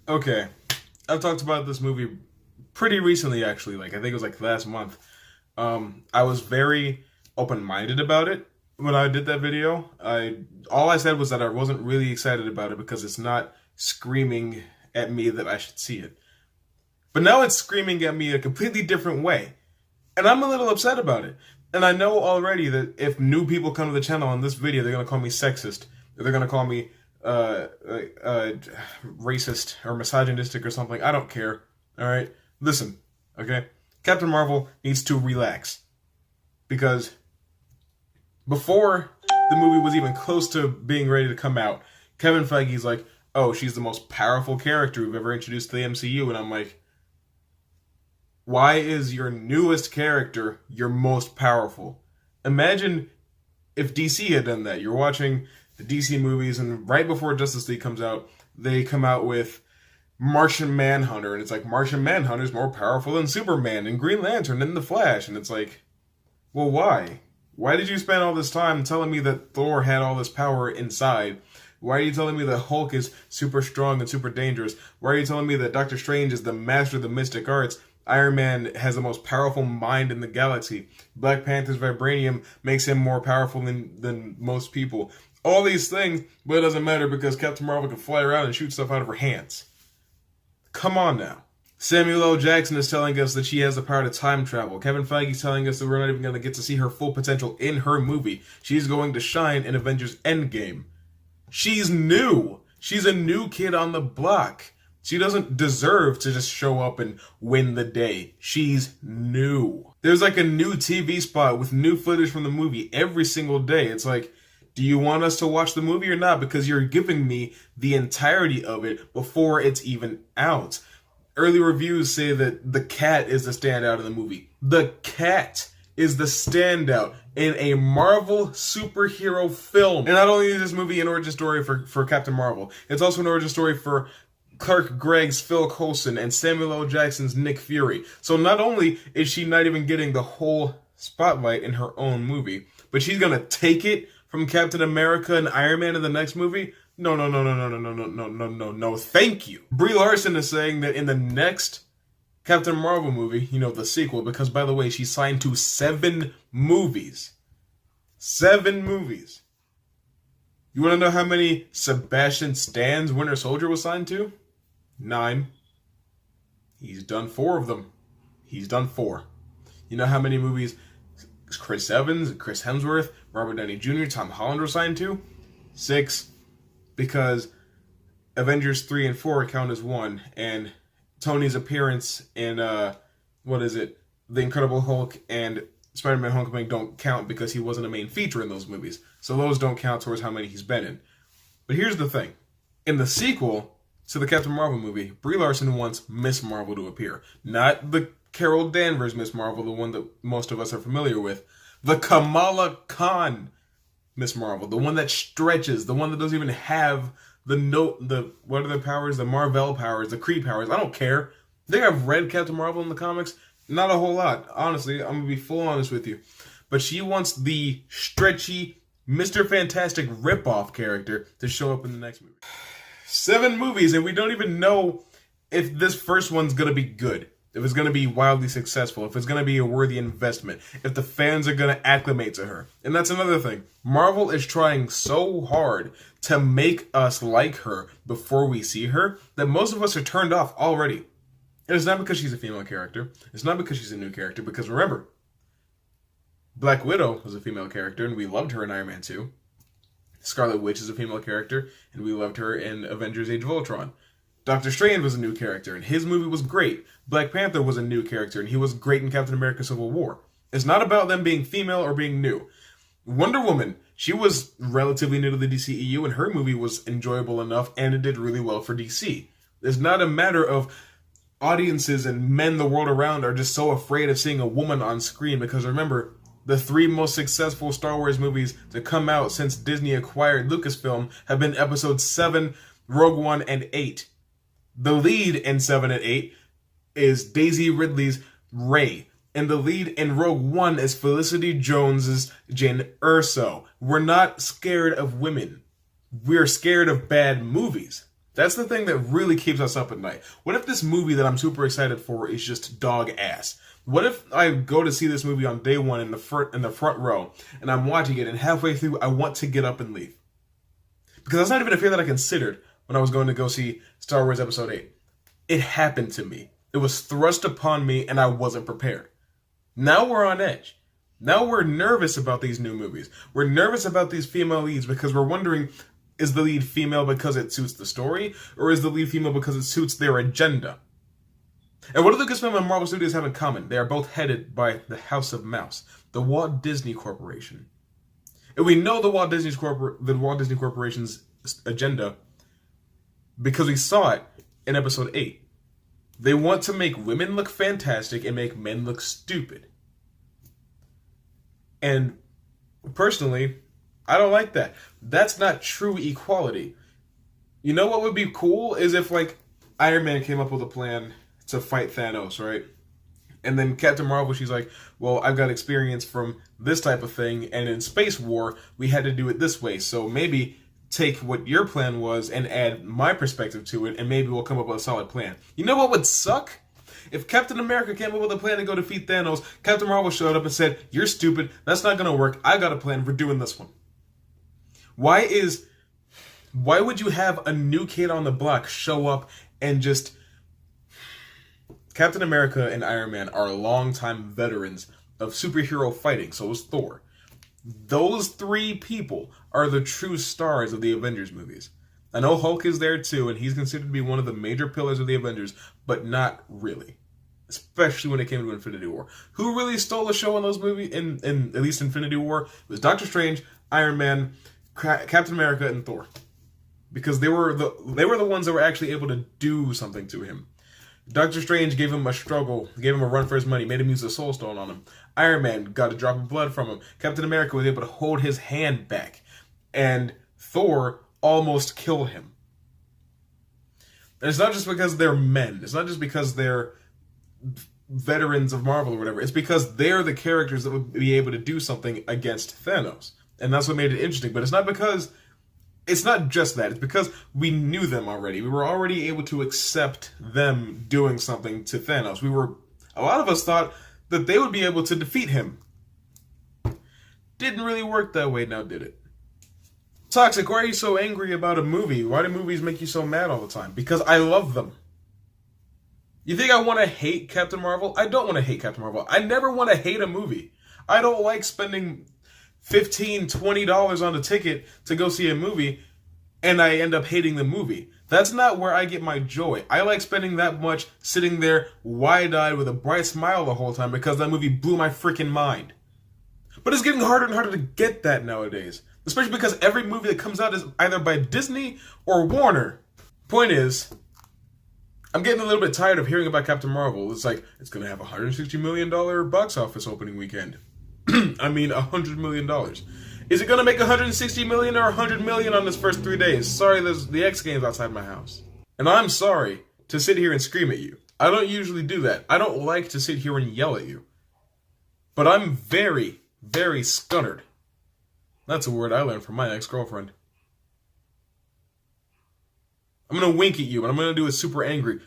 Okay, I've talked about this movie pretty recently, actually. Like I think it was like last month. I was very open-minded about it when I did that video. I All I said was that I wasn't really excited about it because it's not screaming at me that I should see it. But now it's screaming at me a completely different way, and I'm a little upset about it. And I know already that if new people come to the channel on this video, they're gonna call me sexist. They're gonna call me uh, uh, racist or misogynistic or something. I don't care. All right, listen, okay. Captain Marvel needs to relax because before the movie was even close to being ready to come out, Kevin Feige's like, "Oh, she's the most powerful character we've ever introduced to the MCU," and I'm like, why is your newest character your most powerful? Imagine if DC had done that. You're watching the DC movies, and right before Justice League comes out, they come out with Martian Manhunter, and it's like Martian Manhunter's more powerful than Superman and Green Lantern and the Flash, and it's like, well, why? Why did you spend all this time telling me that Thor had all this power inside? Why are you telling me that Hulk is super strong and super dangerous? Why are you telling me that Doctor Strange is the master of the mystic arts? Iron Man has the most powerful mind in the galaxy. Black Panther's vibranium makes him more powerful than most people. All these things, but it doesn't matter because Captain Marvel can fly around and shoot stuff out of her hands. Come on now. Samuel L. Jackson is telling us that she has the power to time travel. Kevin Feige's telling us that we're not even going to get to see her full potential in her movie. She's going to shine in Avengers Endgame. She's new. She's a new kid on the block. She doesn't deserve to just show up and win the day. She's new. There's like a new TV spot with new footage from the movie every single day. It's like, do you want us to watch the movie or not? Because you're giving me the entirety of it before it's even out. Early reviews say that the cat is the standout in the movie. The cat is the standout in a Marvel superhero film. And not only is this movie an origin story for Captain Marvel, it's also an origin story for Clark Gregg's Phil Coulson and Samuel L. Jackson's Nick Fury. So not only is she not even getting the whole spotlight in her own movie, but she's gonna take it from Captain America and Iron Man in the next movie. No, no, no, no, no, no, no, no, no, no, no, no, thank you. Brie Larson is saying that in the next Captain Marvel movie, the sequel, because by the way, she signed to 7 movies. 7 movies. You want to know how many Sebastian Stan's Winter Soldier was signed to? 9. He's done 4 of them. He's done 4. You know how many movies Chris Evans, Chris Hemsworth, Robert Downey Jr., Tom Holland were signed to? 6. Because Avengers 3 and 4 count as 1, and Tony's appearance in, The Incredible Hulk and Spider-Man Homecoming don't count because he wasn't a main feature in those movies. So those don't count towards how many he's been in. But here's the thing. In the sequel to the Captain Marvel movie, Brie Larson wants Miss Marvel to appear. Not the Carol Danvers Miss Marvel, the one that most of us are familiar with. The Kamala Khan Miss Marvel, the one that stretches, the one that doesn't even have what are their powers? The Marvel powers, the Kree powers. I don't care. I think I've read Captain Marvel in the comics. Not a whole lot. Honestly, I'm going to be full honest with you. But she wants the stretchy Mr. Fantastic ripoff character to show up in the next movie. 7 movies, and we don't even know if this first one's going to be good. If it's going to be wildly successful. If it's going to be a worthy investment. If the fans are going to acclimate to her. And that's another thing. Marvel is trying so hard to make us like her before we see her that most of us are turned off already. And it's not because she's a female character. It's not because she's a new character. Because remember, Black Widow was a female character, and we loved her in Iron Man 2. Scarlet Witch is a female character, and we loved her in Avengers Age of Ultron. Doctor Strange was a new character, and his movie was great. Black Panther was a new character, and he was great in Captain America Civil War. It's not about them being female or being new. Wonder Woman, she was relatively new to the DCEU, and her movie was enjoyable enough, and it did really well for DC. It's not a matter of audiences and men the world around are just so afraid of seeing a woman on screen, because remember, the 3 most successful Star Wars movies to come out since Disney acquired Lucasfilm have been Episode 7, Rogue One, and 8. The lead in 7 and 8 is Daisy Ridley's Rey. And the lead in Rogue One is Felicity Jones's Jyn Erso. We're not scared of women. We're scared of bad movies. That's the thing that really keeps us up at night. What if this movie that I'm super excited for is just dog ass? What if I go to see this movie on day one in the front row, and I'm watching it, and halfway through I want to get up and leave? Because that's not even a fear that I considered when I was going to go see Star Wars Episode 8. It happened to me. It was thrust upon me, and I wasn't prepared. Now we're on edge. Now we're nervous about these new movies. We're nervous about these female leads because we're wondering, is the lead female because it suits the story, or is the lead female because it suits their agenda? And what do Lucasfilm and Marvel Studios have in common? They are both headed by the House of Mouse, the Walt Disney Corporation. And we know the Walt Disney Corporation's agenda because we saw it in Episode 8. They want to make women look fantastic and make men look stupid. And personally, I don't like that. That's not true equality. You know what would be cool is if, like, Iron Man came up with a plan to fight Thanos, right? And then Captain Marvel, she's like, well, I've got experience from this type of thing, and in Space War, we had to do it this way. So maybe take what your plan was and add my perspective to it, and maybe we'll come up with a solid plan. You know what would suck? If Captain America came up with a plan to go defeat Thanos, Captain Marvel showed up and said, you're stupid, that's not going to work, I got a plan, we're doing this one. Why would you have a new kid on the block show up and just... Captain America and Iron Man are longtime veterans of superhero fighting, so is Thor. Those three people are the true stars of the Avengers movies. I know Hulk is there too, and he's considered to be one of the major pillars of the Avengers, but not really. Especially when it came to Infinity War. Who really stole the show in those movies, in at least Infinity War? It was Doctor Strange, Iron Man, Captain America, and Thor. Because they were the ones that were actually able to do something to him. Doctor Strange gave him a struggle, gave him a run for his money, made him use the Soul Stone on him. Iron Man got a drop of blood from him. Captain America was able to hold his hand back. And Thor almost killed him. And it's not just because they're men. It's not just because they're veterans of Marvel or whatever. It's because they're the characters that would be able to do something against Thanos. And that's what made it interesting. But it's not just that. It's because we knew them already. We were already able to accept them doing something to Thanos. A lot of us thought that they would be able to defeat him. Didn't really work that way now, did it? Toxic, why are you so angry about a movie? Why do movies make you so mad all the time? Because I love them. You think I want to hate Captain Marvel? I don't want to hate Captain Marvel. I never want to hate a movie. I don't like spending $15, $20 on a ticket to go see a movie and I end up hating the movie. That's not where I get my joy. I like spending that much sitting there wide-eyed with a bright smile the whole time because that movie blew my freaking mind. But it's getting harder and harder to get that nowadays. Especially because every movie that comes out is either by Disney or Warner. Point is, I'm getting a little bit tired of hearing about Captain Marvel. It's like, it's going to have a $160 million box office opening weekend. I mean, $100 million. Is it going to make $160 million or $100 million on its first 3 days? Sorry, there's the X Games outside my house. And I'm sorry to sit here and scream at you. I don't usually do that. I don't like to sit here and yell at you. But I'm very, very scunnered. That's a word I learned from my ex-girlfriend. I'm going to wink at you, and I'm going to do it super angry.